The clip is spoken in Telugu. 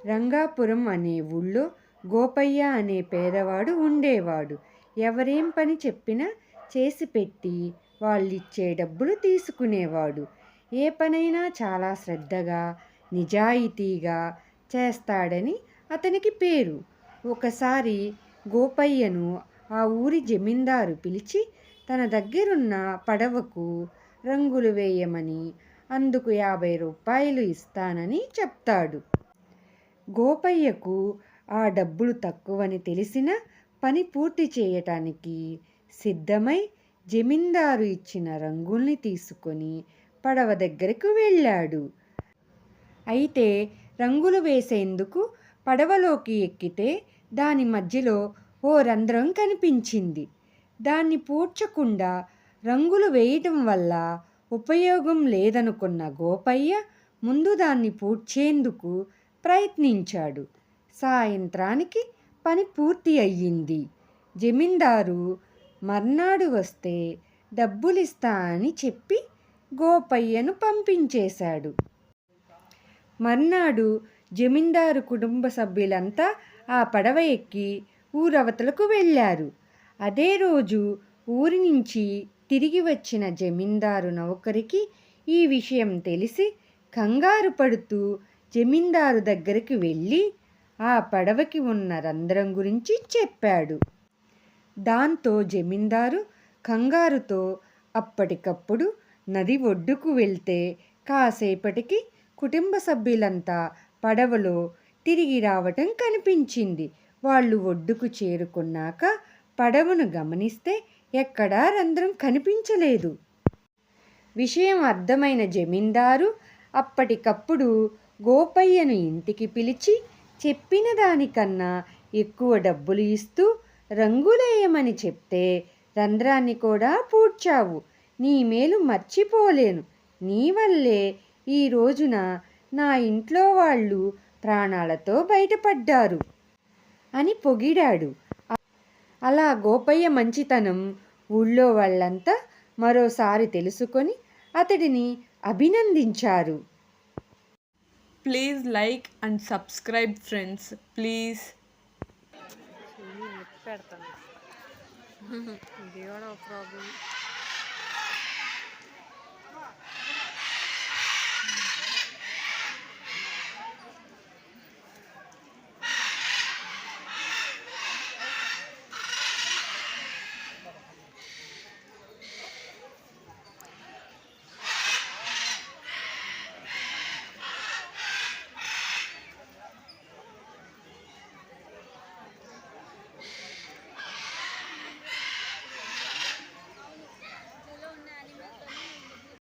రంగాపురం అనే ఊళ్ళో గోపయ్య అనే పేదవాడు ఉండేవాడు. ఎవరేం పని చెప్పినా చేసిపెట్టి వాళ్ళిచ్చే డబ్బులు తీసుకునేవాడు. ఏ పనైనా చాలా శ్రద్ధగా, నిజాయితీగా చేస్తాడని అతనికి పేరు. ఒకసారి గోపయ్యను ఆ ఊరి జమీందారు పిలిచి తన దగ్గరున్న పడవకు రంగులు వేయమని, అందుకు 50 రూపాయలు ఇస్తానని చెప్తాడు. గోపయ్యకు ఆ డబ్బులు తక్కువని తెలిసినా పని పూర్తి చేయటానికి సిద్ధమై జమీందారు ఇచ్చిన రంగుల్ని తీసుకొని పడవ దగ్గరకు వెళ్ళాడు. అయితే రంగులు వేసేందుకు పడవలోకి ఎక్కితే దాని మధ్యలో ఓ రంధ్రం కనిపించింది. దాన్ని పూడ్చకుండా రంగులు వేయటం వల్ల ఉపయోగం లేదనుకున్న గోపయ్య ముందు దాన్ని పూడ్చేందుకు ప్రయత్నించాడు. సాయంత్రానికి పని పూర్తి అయ్యింది. జమీందారు మర్నాడు వస్తే డబ్బులిస్తా అని చెప్పి గోపయ్యను పంపించేశాడు. మర్నాడు జమీందారు కుటుంబ సభ్యులంతా ఆ పడవ ఎక్కి ఊరవతలకు వెళ్ళారు. అదే రోజు ఊరి నుంచి తిరిగి వచ్చిన జమీందారు నౌకరికి ఈ విషయం తెలిసి కంగారు పడుతూ జమీందారు దగ్గరికి వెళ్ళి ఆ పడవకి ఉన్న రంధ్రం గురించి చెప్పాడు. దాంతో జమీందారు కంగారుతో అప్పటికప్పుడు నది ఒడ్డుకు వెళ్తే కాసేపటికి కుటుంబ సభ్యులంతా పడవలో తిరిగి రావటం కనిపించింది. వాళ్ళు ఒడ్డుకు చేరుకున్నాక పడవను గమనిస్తే ఎక్కడా రంధ్రం కనిపించలేదు. విషయం అర్థమైన జమీందారు అప్పటికప్పుడు గోపయ్యను ఇంటికి పిలిచి చెప్పిన దానికన్నా ఎక్కువ డబ్బులు ఇస్తూ రంగులేయమని చెప్తే రంధ్రాన్ని కూడా పూడ్చావు. నీ మేలు మర్చిపోలేను. నీ వల్లే ఈ రోజున నా ఇంట్లో వాళ్ళు ప్రాణాలతో బయటపడ్డారు అని పొగిడాడు. అలా గోపయ్య మంచితనం ఊళ్ళో వాళ్ళంతా మరోసారి తెలుసుకొని అతడిని అభినందించారు. Please like and subscribe, friends. Please. పెడతాను ఇది కూడా ప్రాబ్లం.